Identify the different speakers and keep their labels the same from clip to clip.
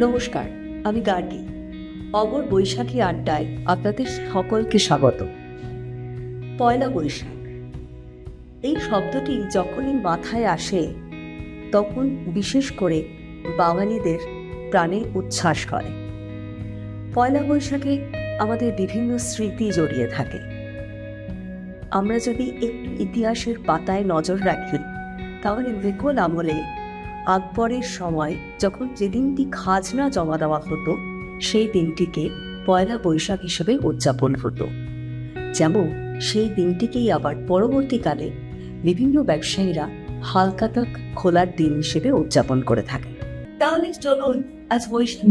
Speaker 1: নমস্কার, আমি গার্গী। অমর বৈশাখী আড্ডায় আপনাদের সকলকে স্বাগত। পয়লা বৈশাখ এই শব্দটি যখনই মাথায় আসে তখন বিশেষ করে বাঙালিদের প্রাণে উচ্ছ্বাস করে। পয়লা বৈশাখে আমাদের বিভিন্ন স্মৃতি জড়িয়ে থাকে। আমরা যদি একটু ইতিহাসের পাতায় নজর রাখি তাহলে মুঘল আমলে আকবরের সময় যখন যেদিনটি খাজনা জমা দেওয়া হতো সেই দিনটিকে পয়লা বৈশাখ হিসেবে উদযাপন হতো। যেমন সেই দিনটিকেই আবার পরবর্তীকালে বিভিন্ন ব্যবসায়ীরা হালখাতা খোলার দিন হিসেবে উদযাপন করে থাকে। তাহলে চলুন আজ বৈশাখ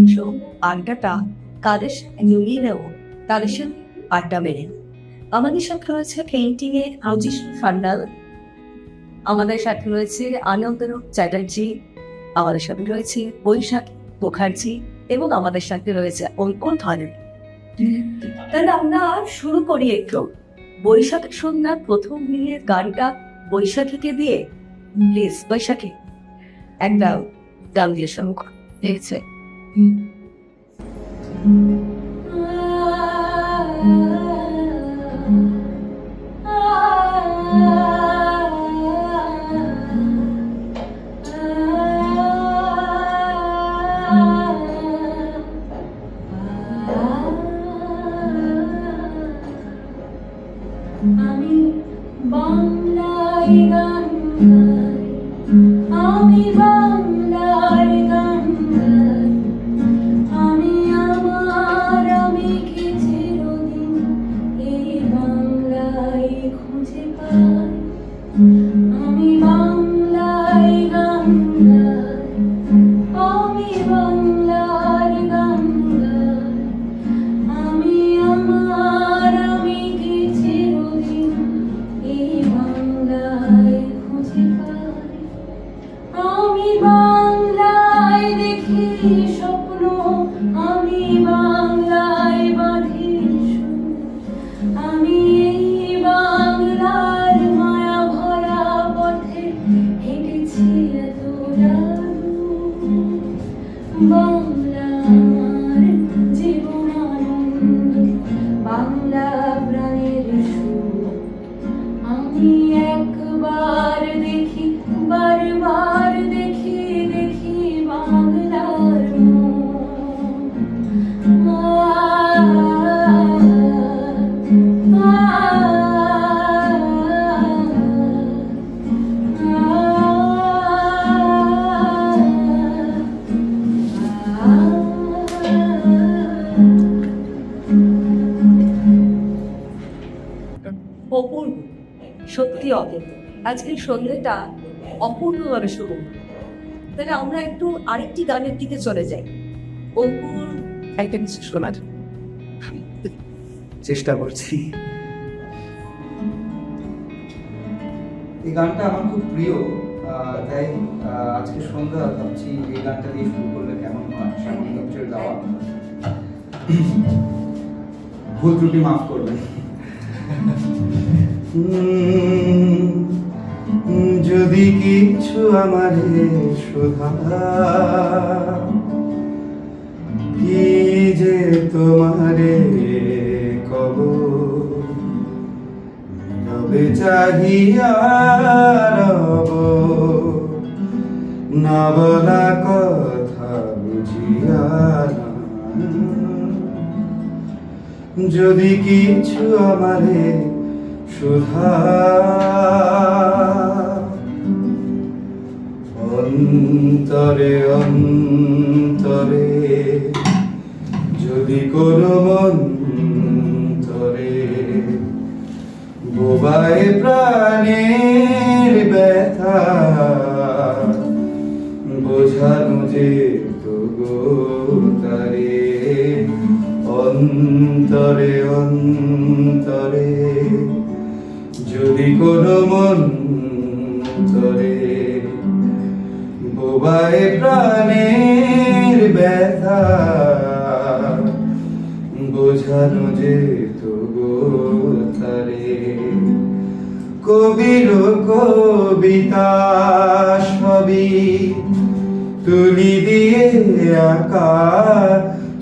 Speaker 1: আড্ডাটা কাদের সাথে জড়িয়ে নেব, তাদের সাথে আড্ডা মেরে। আমাদের সাথে রয়েছে পেইন্টিং এর রাজিস্ট্রি ফান্ডাল, আমাদের সাথে রয়েছে আনন্দরূপ চ্যাটার্জি, আমাদের সাথে রয়েছে বৈশাখী মুখার্জি এবং আমাদের সাথে রয়েছে অঙ্কুর ধরেন। তাহলে আমরা শুরু করি একটু বৈশাখী সন্ধ্যার প্রথম দিনের গানটা বৈশাখীকে দিয়ে। প্লিজ বৈশাখী একটা গান দিয়ে শুরু কর। ঠিক আছে?
Speaker 2: আমি বাংলায় গান গাই, আমি বাংলায় গান গাই, আমি আমার আমি কি চিরদিন এই বাংলায় খুঁজে পাই। আমি বাংলায় গান গাই, আমি বাংলার গান গাই, আমি আমার আমি কি চিরদিন এই বাংলায় খুঁজে পাই। আমি বাংলায় দেখি স্বপ্ন, আমি বাংলায় বাঁধি সুর, আমি এই বাংলার মায়া ভরা পথে হেঁটেছি এত বাংলা আমার জীবন আনন্দ, বাংলা প্রাণের সুর। আমি একবার দেখি বারবার দেখি দেখি বাংলার
Speaker 1: অপূর্ব, সত্যি অপূর্ব। আজকের সন্ধ্যেটা অপূর্বভাবে শুরু। তাহলে আমরা একটু আরেকটি গানের দিকে চলে যাই। অপূর্ব একটা কিছু শোনার
Speaker 3: চেষ্টা করছি। এই গানটা আমার খুব প্রিয়, তাই আজকে সন্ধ্যা ভাবছি এই গানটা দিয়ে শুরু করলে কেমন হয়। সামনে হচ্ছে গাওয়া, ভুল ত্রুটি মাফ করবেন। যদি কিছু আমারে শোধা, কি যে তোমারে কব, তবে চাহিয়া রব, না বলা কথা বুঝিয়া না। যদি কিছু আমারে সুধা, অন্তরে অন্তরে যদি কোনো মন্তরে বোবায় প্রাণের ব্যথা, বোঝানো যে তো তারে অন্তরে অন্তরে যদি কোনো মন্তরে বোবায় প্রাণের ব্যথা, বোঝানো যে তো তারে। কবির কবিতা সবই তুলি দিয়ে আঁকা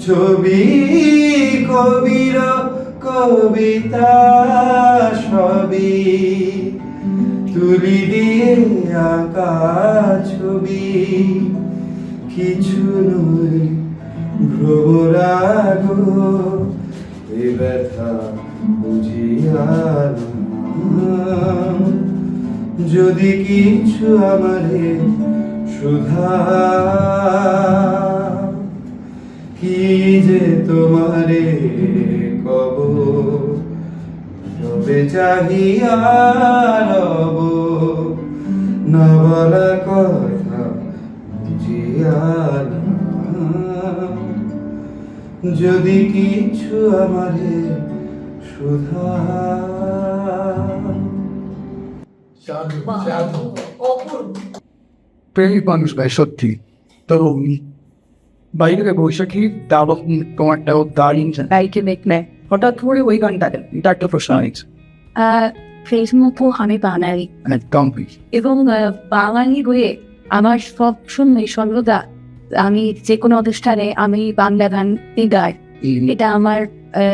Speaker 3: ছবি, কবির কবিতা সবই, তুলি দিয়ে আঁকা ছবি, কিছু নয় ভ্রমরাগ, এ ব্যথা বুঝিয়ার যদি কিছু আমারে সুধা, কি যে তোমারে কব, তবে চাহিয়া রব, না বলা কথা বুঝিয়া যদি কিছু আমারে সুধা।
Speaker 4: প্রেমিক মানুষ ভাই সত্যি। তো বাইরে বৈশাখী দাবক তোমারটাও দাঁড়িয়ে গাইকে দেখলে হঠাৎ করে ওই গানটাকে এটা একটা প্রশ্ন আছে
Speaker 2: ফেসবুক আমি বাঙালি
Speaker 4: একদম
Speaker 2: এবং বাঙালি হয়ে আমার সব সময় সর্বদা আমি যে কোনো অনুষ্ঠানে আমি বাংলা গান গাই, এটা আমার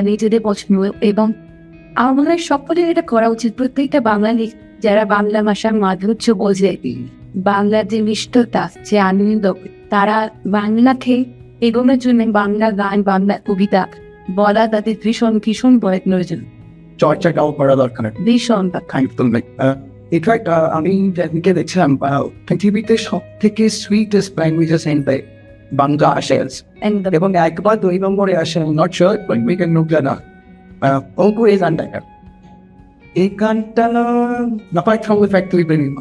Speaker 2: নিজেদের পছন্দ এবং আমার মনে হয় সকলের এটা করা উচিত। প্রত্যেকটা বাঙালি যারা বাংলা ভাষার মাধুর্য বোঝে, বাংলার যে মিষ্টতা, যে আনন্দ, তারা বাংলাকে এগোনোর জন্য বাংলা গান, বাংলা কবিতা বলা তাদের ভীষণ ভীষণ প্রয়োজন,
Speaker 4: চর্চাটাও করা দরকার।
Speaker 2: ভীষণ
Speaker 4: ইনফ্যাক্ট আমি যেদিকে দেখছিলাম পৃথিবীতে সব থেকে সুইটেস্ট ল্যাঙ্গুয়েজেস এন্ড বাংলা আসে এবং একবার 2 নম্বরে আসে not sure we can nook না অঙ্কু এই গানটা। এই গানটা নাপাই সঙ্গে ফ্যাক্টরি প্রেমিক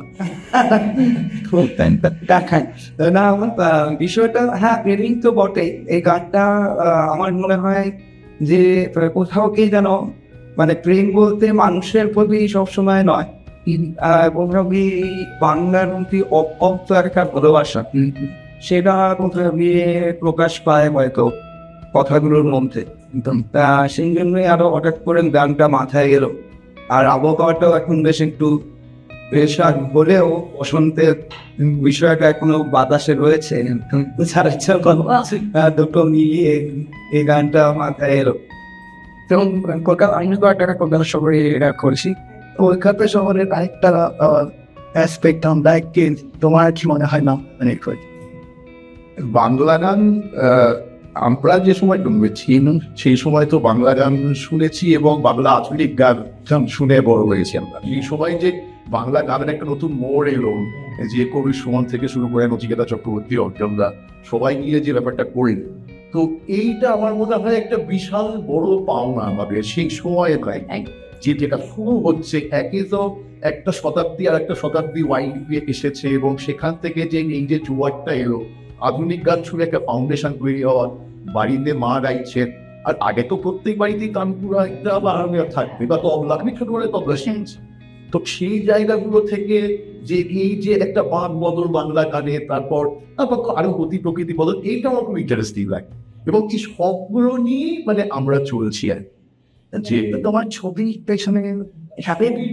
Speaker 4: দেখায় না বিষয়টা। হ্যাঁ প্রেমিক তো বটে। এই গানটা আমার মনে হয় যে কোথাও কি যেন মানে প্রেম বলতে মানুষের প্রতি সবসময় নয়, কোথাও কি বাংলার প্রতি অব্যক্ত একটা ভালোবাসা, সেটা কোথাও গিয়ে প্রকাশ পায় হয়তো কথাগুলোর মধ্যে। সেই জন্যই আরো হঠাৎ করে গানটা মাথায় গেল। আর আবহাওয়াটাও এখন বেশ একটু বেশাক হলেও বসন্তের বিষয়টা এখনো বাতাসে রয়েছে, দুটো মিলিয়ে এই গানটা মাথায় এলো। এবং কলকাতা আমি কয়েকটা কলকাতা শহরে করেছি। কলকাতা শহরের আরেকটা অ্যাসপেক্ট আমরা তোমার কি মনে হয় না মানে
Speaker 5: বাংলা গান আমরা যে সময় জন্মেছি সেই সময় তো বাংলা গান শুনেছি এবং বাংলা আধুনিক গান শুনে বড় হয়েছি আমরা। এই সময় যে বাংলা গানের একটা নতুন মোড় এলো, যে কবি সুমন থেকে শুরু করে নচিকেতা চক্রবর্তী অর্জনরা সবাই মিলে যে ব্যাপারটা করলেন, তো এইটা আমার মনে হয় একটা বিশাল বড় পাওনা আমাদের সেই সময়ে প্রায় যেটা শুরু হচ্ছে। একে তো একটা শতাব্দী আর একটা শতাব্দী ওয়াইড দিয়ে এসেছে এবং সেখান থেকে যে এই যে জোয়ারটা এলো, আধুনিক গান শুনে একটা ফাউন্ডেশন তৈরি হওয়ার, বাড়িতে মা গাইছেন। আর আগে তো প্রত্যেক বাড়িতেই তানপুরা একটা বা হারমোনিয়াম থাকবে বা তবলা, আমি ছোট করে তবলা শিখছি। তো সেই জায়গাগুলো থেকে যে এই যে একটা বাঁধ বদল বাংলা গানে, তারপর আরো গতি প্রকৃতি বদল, এইটা আমার খুব ইন্টারেস্টিং লাগে এবং এই সবগুলো নিয়ে মানে আমরা চলছি। আর যে
Speaker 4: তোমার ছবির পেছনে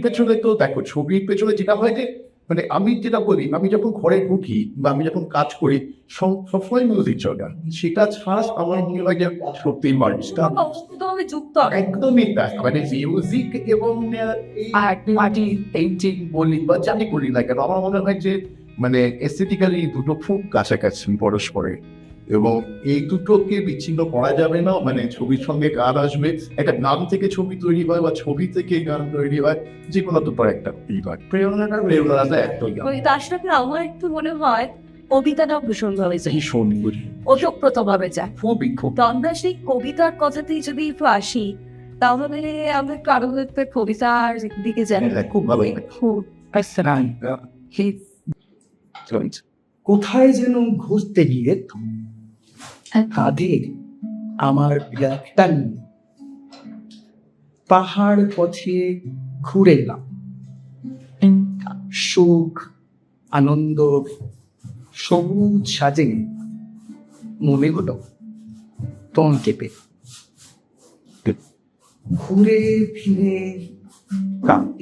Speaker 5: পেছনে তো দেখো, ছবির পেছনে যেটা হয় যে মানে আমি যেটা বলি, আমি যখন ঘরে ঢুকি বা আমি যখন কাজ করি সবসময় মিউজিক চলে, সেটা ছাড়া আমার মনে হয় যে সত্যি মানুষটা
Speaker 2: যুক্ত
Speaker 5: একদমই তাই। মানে মিউজিক এবং
Speaker 4: মাটি
Speaker 5: পেইন্টিং বলি বা যাই করি না কেন, আমার মনে হয় যে মানে এস্থেটিক্যালি দুটো খুব কাছাকাছি পরস্পরে এবং এই দুটোকে বিচ্ছিন্ন করা যাবে না। মানে ছবির সঙ্গে গান আসবে, একটা গান থেকে ছবি তৈরি হয় বা ছবি থেকে গান তৈরি হয়, যে কোনো দুটো একটা প্রেরণাটা একটাই।
Speaker 2: তার সাথে আমার একটু মনে হয় কবিতাটাও ভীষণ ভাবে ওতপ্রোত ভাবে যায়। তো আমরা সেই কবিতার কথাতেই যদি একটু আসি, তাহলে আমরা একটু আরো কবিতার দিকে যাই।
Speaker 5: খুব ভালো।
Speaker 4: কোথায় যেন ঘুরতে গিয়ে কাঁধে আমার ব্যাগটা নিয়ে পাহাড় পথে ঘুরে এলাম। সুখ আনন্দ সবুজ সাজে মনে হলো তন কেঁপে। ঘুরে ফিরে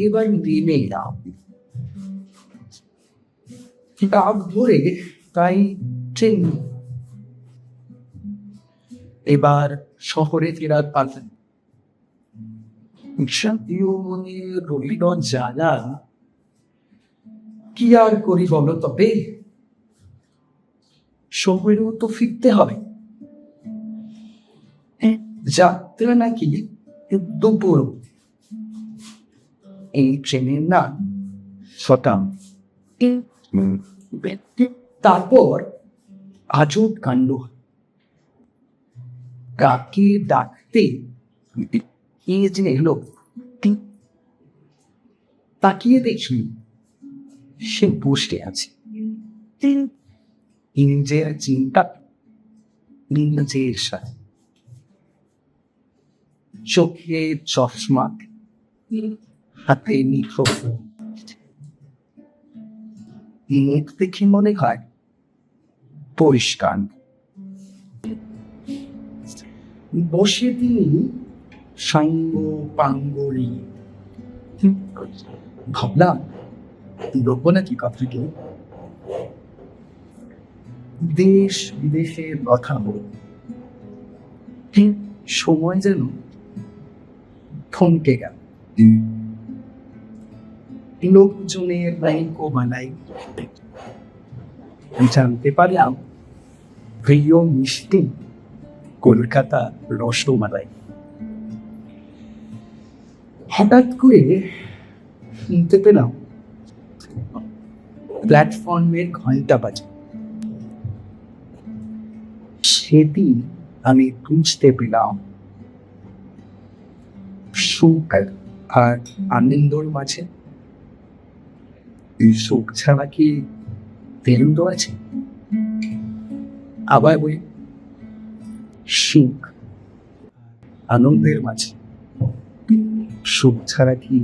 Speaker 4: এবার নেমে এলাম। রাত ভরে তাই ট্রেন। এবার শহরে ফেরার পালা। জাতীয় রবিগঞ্জ জানা কি আর করি বলো, তবে শহরেও তো ফিরতে হবে। যাত্রা নাকি দুপুর। এই ট্রেনের না শতাম। তারপর আজব কাণ্ড। কাকে ডাকতে কে যে এলো, তাকিয়ে দেখি সে বসে আছে। নিজের চিন্তা নিজের সাথে, চোখে চশমা, হাতে মিক্রোফোন। মুখ দেখে মনে হয় পরিষ্কার। বসে তিনি সাঙ্গ পাঙ্গরি। ভাবলাম লোকো নাকি কথাটি, দেশ বিদেশের কথা বল। সময় যেন থমকে গেল। লোকজনের রাইকো বানাই জানতে পারলাম প্রিয় মিষ্টি কলকাতা রসমালাই। হঠাৎ করে শুনতে পেলাম প্ল্যাটফর্মের ঘন্টা বাজে। সেদিন আমি বুঝতে পেলাম সুখ আর আনন্দর মাঝে এই সুখ ছাড়া কি আনন্দ আছে? আবার বই সুখ আনন্দের মাঝে সুখ ছাড়া কি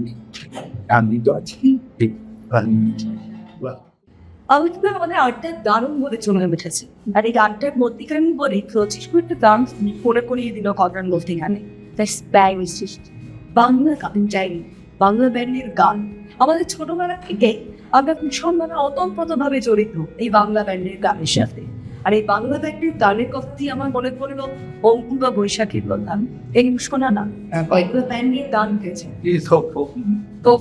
Speaker 4: আনন্দ আছে?
Speaker 1: আমি তো আমাদের আড্ডা দারুণ বলে চলে উঠেছে। আর এই আড্ডার মধ্যিখানে বলে 25 মিনিট গান করে করিয়ে দিল ঘটনার মধ্যিখানে। বাংলা গান চাই, বাংলা ব্যান্ডের গান। আমাদের ছোটবেলা থেকে আমরা ভীষণভাবে অতপ্রতভাবে জড়িত এই বাংলা ব্যান্ডের গানের সাথে। আর এই বাংলা ব্যান্ডের গানের কথাটি আমার মনে পড়ল অঙ্কুর বা বৈশাখীর কথা। এই শোনা না বাংলা ব্যান্ডের গান গেছে তো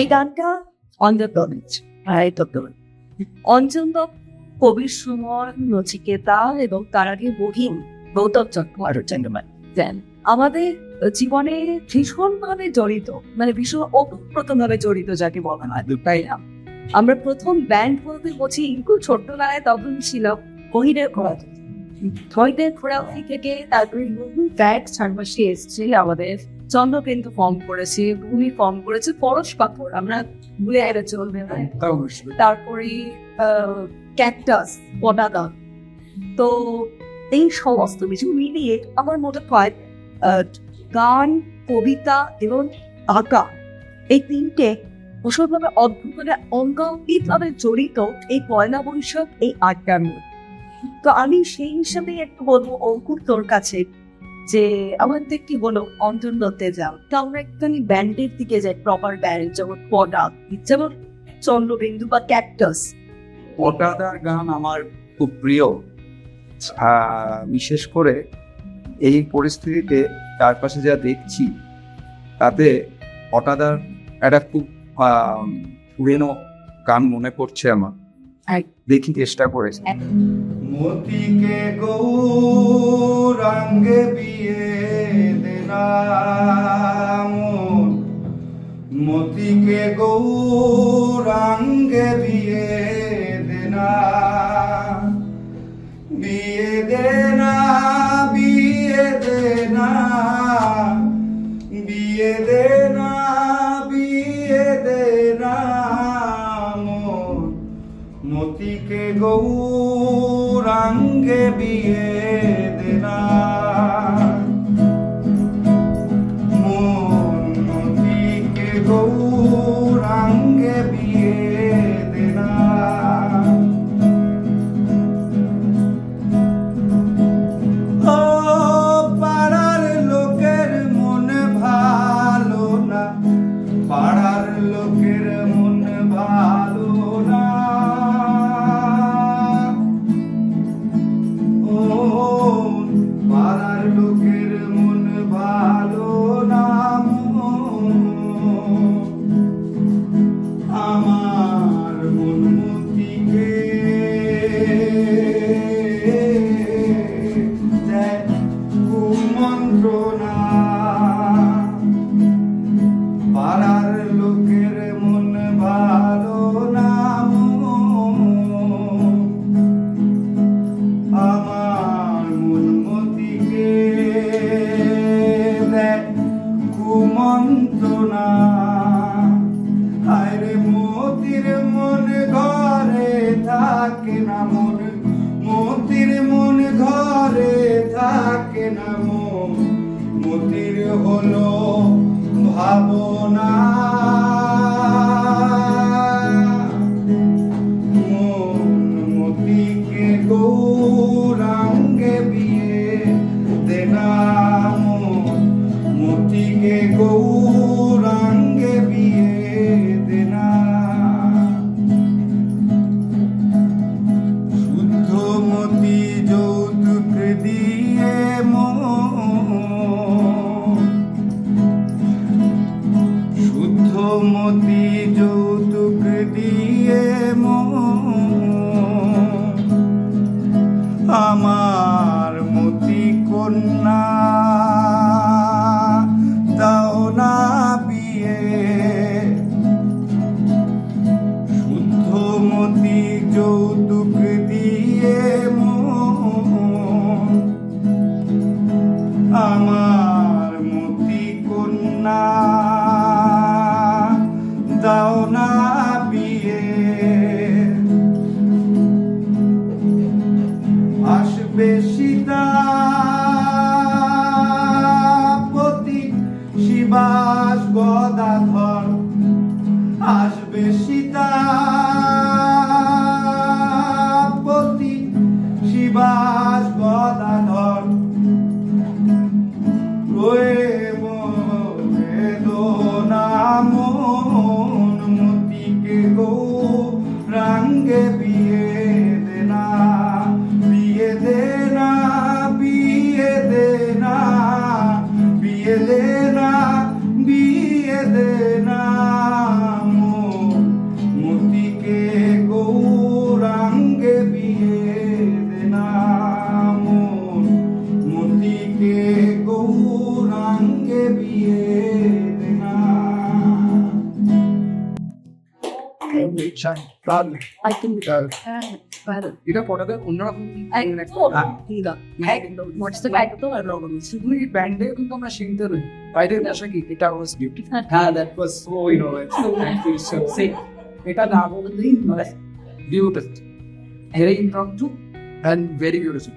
Speaker 1: এই গানটা অঞ্জন অঞ্জন কবির সুমন, নচিকেতা এবং তার আগে বহিন গৌতম চট্টোপাধ্যায় দেন। আমাদের জীবনে ভীষণভাবে জড়িত, মানে ভীষণ ওতপ্রোতভাবে জড়িত যাকে বলা হয়, তাই না? আমরা প্রথম ব্যান্ড বলতে বুঝি খুব ছোট্টবেলায় তখন ছিল কহিদের ঘোড়া। থইদের ঘোড়াফি থেকে তারপরে বহু ব্যান্ড চারপাশে এসছে আমাদের। চন্দ্রকেন্দ্র ফর্ম করেছে, ভূমি ফর্ম করেছে, পরশ পাথর আমরা ভুলে এলে চলবে না। তারপরে ক্যাকটাস, পটাদা। তো এই সমস্ত কিছু মিলিয়ে আমার মনে হয় গান, কবিতা এবং আঁকা এই তিনটে ভীষণভাবে অদ্ভুতভাবে অঙ্গাঙ্গিকভাবে জড়িত এই পয়লা বৈশাখ এই আড্ডার মধ্যে। তো আমি সেই হিসাবেই একটু বলবো অঙ্কুর তোর কাছে যে আমাদের কি বলো অন্তর দত্তে যাও, তো আমরা একটুখানি ব্যান্ডের দিকে যাই, প্রপার ব্যান্ড যেমন পটা, যেমন চন্দ্রবিন্দু বা ক্যাকটাস।
Speaker 4: পটাদার গান আমার খুব প্রিয়, বিশেষ করে এই পরিস্থিতিতে চারপাশে যা দেখছি তাতে পটাদার একটা খুব পুরনো গান মনে পড়ছে আমার, দেখি চেষ্টা করেছি।
Speaker 3: মতিকে গৌরাঙ্গে বিয়ে দেনা মন, মতিকে গৌরাঙ্গে বিয়ে দেনা, বিয়ে দেনা, বিয়ে দেনা, বিয়ে দেনা, বিয়ে দেনা মন, মতিকে গৌরাঙ্গে বিয়ে দেনা মন, মতিকে গৌরাঙ্গে বিয়ে দেনা। ও পাড়ার লোকের মন ভালো না, পাড়ার লোকের মন ভালো না, ও পাড়ার লোকের মন ভালো না, আমার মন মতিকে দেয় কুমন্ত্রণা, পাড়ার লোকের মন ভালো না, আমার মন মতিকে দেয় কুমন্ত্রণা। আরে মতির মন ঘরে থাকে না, মন মতির মন ঘরে থাকে না, মতির হলো ভাবনা, মন মতিকে গৌরাঙ্গে বিয়ে দেনা মন, মতিকে গৌরাঙ্গে বিয়ে দেনা। শুদ্ধ মতি যৌতুক দিয়ে মন, শুদ্ধ মতি যৌতুক দিয়ে মন, আমার মতি কন্যা দাও না বিয়ে, শুদ্ধ মতি যৌতুক দিয়ে মন, আমার মতি কন্যা দাও না বিয়ে। আসবে সীতাপতি শিবাস গদাধর, আসবে সীতাপতি শিবাস গদাধর, রয়ে বেদনা মন, মতিকে গৌরাঙ্গে বিয়ে দেনা, বিয়ে দেনা, বিয়ে দেনা, বিয়ে দেনা, বিয়ে দেনা মন,
Speaker 2: I think ভালো
Speaker 4: এটা পটাতে অন্যরকম
Speaker 2: একদম একদম
Speaker 4: শুধু এই ব্যান্ডে কিন্তু আমরা শিখতে রই বাইরের ভাষা কি এটা ওয়াজ বিউটি হ্যাঁ that was so so thank you so সে এটা না বললেই নয় beautiful very impromptu and very beautiful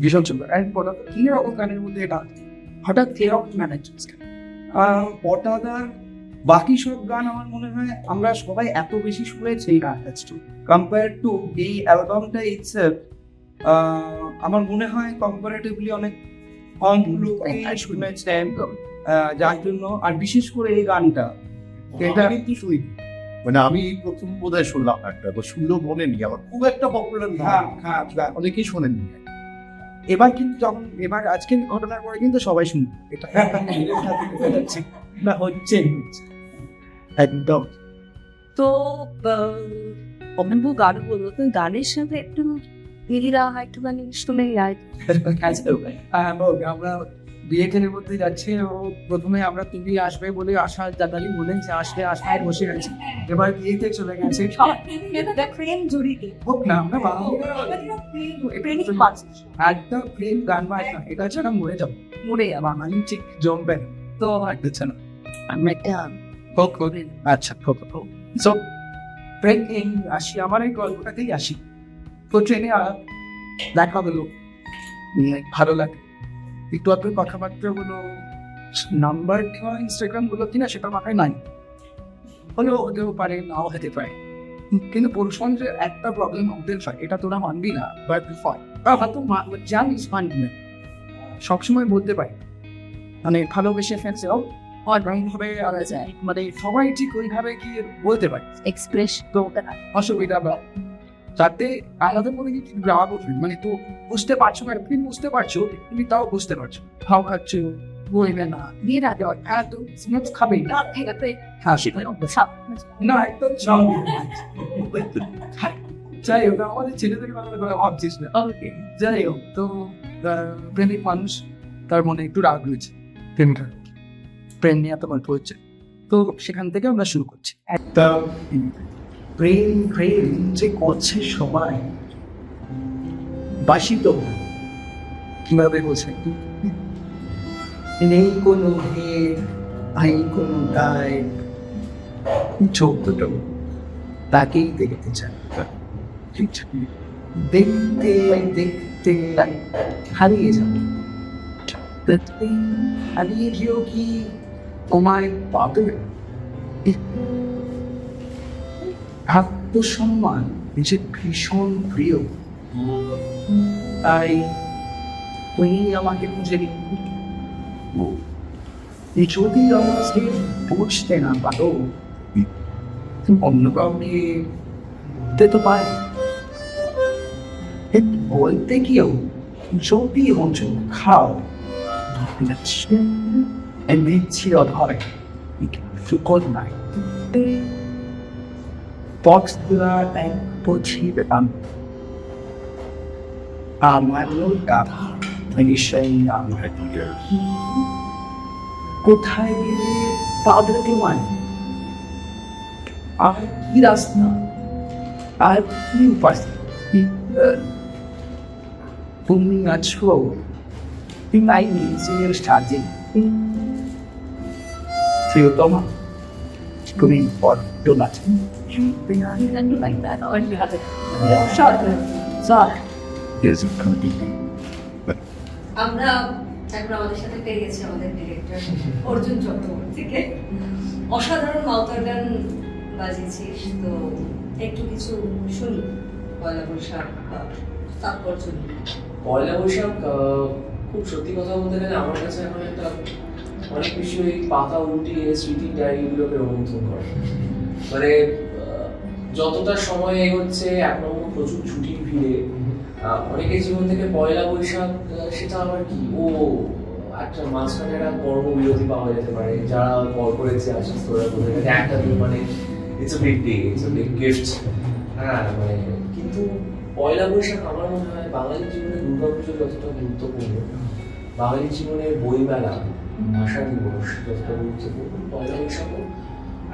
Speaker 4: ভীষণ সুন্দর অ্যান্ড পটাতে কি রকম গানের মধ্যে এটা হঠাৎ এরকম ম্যানেজ পটাদার বাকি সব গান আমার মনে হয় আমরা সবাই এত বেশি শুনেছি এই গানটা কম্পেয়ার টু এই অ্যালবামটা ইটসেলফ আমার মনে হয় কম্পারেটিভলি অনেক কম লোক শুনেছে যার জন্য আর বিশেষ করে এই গানটা এটা
Speaker 5: কি শুনি মানে আমি প্রথম বোধহয় শুনলাম একটা তো শুনলেও মনে নেই আমার খুব একটা পপুলার না অনেকেই শোনেননি
Speaker 4: এবার কিন্তু যখন এবার আজকের ঘটনার পরে কিন্তু সবাই শুনবে এটা না হচ্ছে
Speaker 5: একদম
Speaker 1: তো অভিনব গান বলবো তো গানের সাথে একটু মিলিরা একটুখানি শুনে যায়।
Speaker 4: আমরা বিয়ে ট্রেনের মধ্যে যাচ্ছি ও প্রথমে আমরা তুমি আসবে বলে আশা দাদালি বলেন যে আসবে আশায় বসে গেছে এবার বিয়েতে চলে গেছে
Speaker 1: প্রেম জড়িয়ে
Speaker 4: হোক না আমরা একদম প্রেম গান বাজ না এটা ছাড়া মরে যাবো
Speaker 1: মরে
Speaker 4: বাঙালি ঠিক জমবে না তো হচ্ছে না
Speaker 1: আমরা একটা
Speaker 4: হোক আচ্ছা হোক সো প্রেম এই আসি আমার এই গল্পটাতেই আসি তো ট্রেনে দেখা হলো ভালো লাগে একটু আপনার কথাবার্তা গুলো নাম্বার দেওয়া ইনস্টাগ্রাম গুলো কিনা সেটা মাথায় নাই হলেও হতেও পারে নাও হতে পারে কিন্তু পুরুষগণ যে একটা প্রবলেম ওদের হয় এটা তোরা মানবি না বাট তো জানিস মানবি না সবসময় বলতে পারি মানে ভালোবেসে ফেলছেও ভাবে মানে সবাই ঠিক ওইভাবে গিয়ে বলতে পারে
Speaker 1: এক্সপ্রেস
Speaker 4: তো অসুবিধা বা যাতে আলাদা মনে কি গ্রাহক মানে তো বুঝতে পারছো না তুমি বুঝতে পারছো তুমি তাও বুঝতে পারছো খাও খাচ্ছো বলবে না
Speaker 1: বিয়ের আগে
Speaker 4: এত স্ন্যাক্স খাবে না
Speaker 1: ঠিক আছে
Speaker 4: হ্যাঁ সেটা না একদম যাই হোক আমাদের ছেলেদের কথা ভাবছিস না
Speaker 1: ওকে
Speaker 4: যাই হোক তো প্রেমিক মানুষ তার মনে একটু রাগ রয়েছে প্রেম নিয়ে এত গল্প হচ্ছে তো সেখান থেকে আমরা শুরু করছি
Speaker 5: একটা প্রেম প্রেম যে করছে সবাই বাসি তো
Speaker 4: কিভাবে বলছে
Speaker 5: নেই কোনো ভেদ ভাই কোনো গায়ে চোখ দুটো তাকেই দেখতে চায় দেখতে দেখতে হারিয়ে যাবে হারিয়ে গিয়েও কি তোমায় পাবে আত্মসম্মান যে ভীষণ প্রিয় তাই তুমি আমাকে খুঁজে যদি আমাকে বুঝতে না পারো অন্য কাউকে তো পারে বলতে গিয়েও যদি অঞ্চল খাও এনেছি অধয় সুকল নাই Boxer and Pochi আমার কোথায় গেলে পাবে তোমায় আর কি রাস্তা আর কি উপায় তুমি আছো তাই নিজের সাজে প্রিয়তমা তুমি বড্ড নাচে
Speaker 1: like that or you have it short sorry
Speaker 6: আমরা এখন আমাদের সাথে পেয়ে গেছি আমাদের ডিরেক্টর অর্জুন চক্রবর্তীকে অসাধারণ মাউথার গান বাজিয়েছিস তো একটু কিছু শুনি পয়লা বৈশাখ তাৎপর্য
Speaker 7: পয়লা বৈশাখ খুব সত্যি কথা বলতে গেলে আমার কাছে এখন একটা অনেক বেশি ওই পাতা উল্টিয়ে স্মৃতির ডায়েরিগুলোকে রোমন্থন করে মানে যতটা সময় এগোচ্ছে এক নম্বর প্রচুর ছুটির ভিড়ে অনেকের জীবন থেকে পয়লা বৈশাখ সেটা আবার কি ও একটা মাঝখানে একটা কর্মবিরতি পাওয়া যেতে পারে যারা কর্পোরেটে আসিস তোরা বলে একটা দিন মানে it's a big day it's a big gift হ্যাঁ মানে কিন্তু পয়লা বৈশাখ আমার মনে হয় বাঙালির জীবনে দুর্গাপুজো যতটা গুরুত্বপূর্ণ বাঙালির জীবনের বইমেলা ভাষা দিবস যতটা গুরুত্বপূর্ণ পয়লা বৈশাখও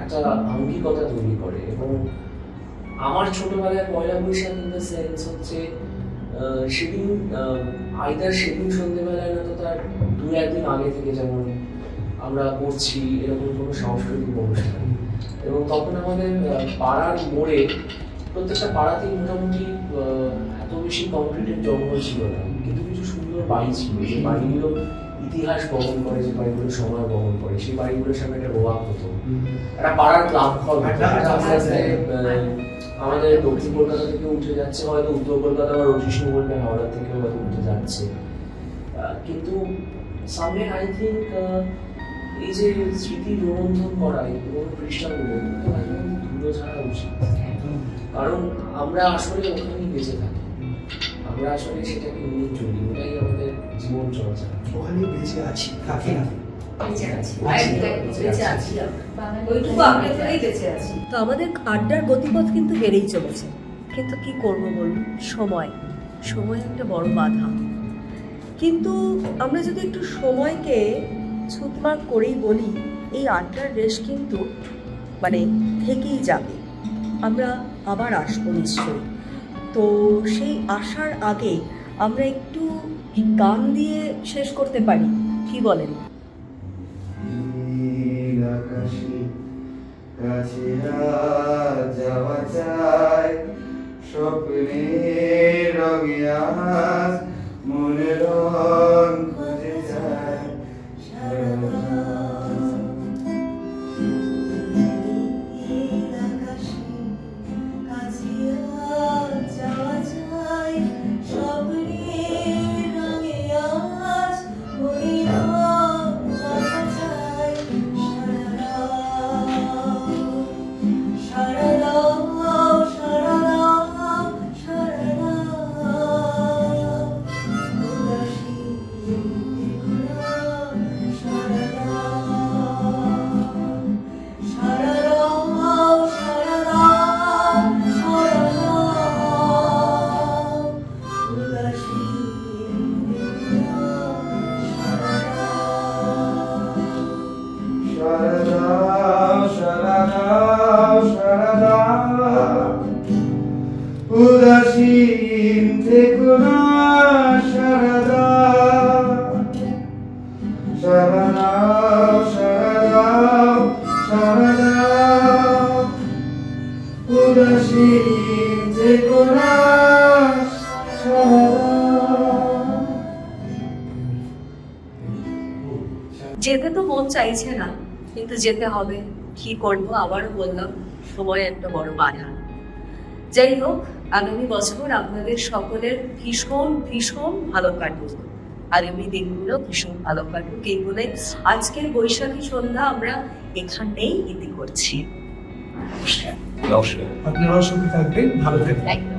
Speaker 7: একটা আঙ্গিকতা তৈরি করে এবং আমার ছোটবেলায় পয়লা বৈশাখ ইন দ্য সেন্স হচ্ছে সেদিন আইদার সেদিন সন্ধ্যেবেলায় না তো তার 2-1 দিন আগে থেকে যেমন আমরা করছি এরকম কোনো সাংস্কৃতিক অনুষ্ঠান, এবং তখন আমাদের পাড়ার মোড়ে প্রত্যেকটা পাড়াতেই মোটামুটি এত বেশি কংক্রিটের জঙ্গল ছিল না, কিন্তু কিছু সুন্দর বাড়ি ছিল, যে বাড়িগুলো ইতিহাস বহন করে, যে বাড়িগুলো সময় বহন করে, সেই বাড়িগুলোর সামনে একটা রোয়াক হতো, একটা পাড়ার ক্লাব হল আমাদের দক্ষিণ কলকাতা থেকে উঠে যাচ্ছে, হয়তো উত্তর কলকাতা বা রজিষ্ণু বলবে হাওড়া থেকেও হয়তো উঠে যাচ্ছে, কিন্তু সামনে আই থিঙ্ক এই যে স্মৃতি রোমন্থন করা এই পুরোনো পৃষ্ঠাগুলো ধুলো ছাড়া উচিত, কারণ আমরা আসলে ওখানেই বেঁচে থাকি, আমরা আসলে সেটাকে নিয়ে চলি, ওটাই আমাদের জীবন চর্চা।
Speaker 3: ওখানে বেঁচে আছি, থাকি না।
Speaker 6: বেঁচে আছি, বেঁচে আছি, ওইটুকু আমরা তোরাই বেঁচে আছি।
Speaker 1: তো আমাদের আড্ডার গতিপথ কিন্তু বেড়েই চলেছে, কিন্তু কি করব বলুন, সময় একটা বড় বাধা। কিন্তু আমরা যদি একটু সময়কে ছুতমার করেই বলি, এই আড্ডার রেশ কিন্তু মানে থেকেই যাবে, আমরা আবার আসবো নিশ্চয়ই। তো সেই আসার আগে আমরা একটু গান দিয়ে শেষ করতে পারি, কি বলেন?
Speaker 3: যাওয়া যায় স্বপ্নের রঙে আজ মনের রং খুঁজে যায় উদাসীন থেকো না সারদা, সারদা সারদা সারদা, উদাসীন থেকো না সারদা।
Speaker 1: যেতে তো মন চাইছে না, কিন্তু যেতে হবে, কি করবো, আবারও বললাম সময় একটা বড় বাধা। যাই হোক, আগামী বছর আপনাদের সকলের ভীষণ ভীষণ ভালো কাটুক, আগামী দিনগুলো ভীষণ ভালো কাটুক, এই বলে আজকের বৈশাখী সন্ধ্যা আমরা এখানেই ইতি করছি।
Speaker 4: আপনারাও সুখী থাকবেন, ভালো থাকবেন।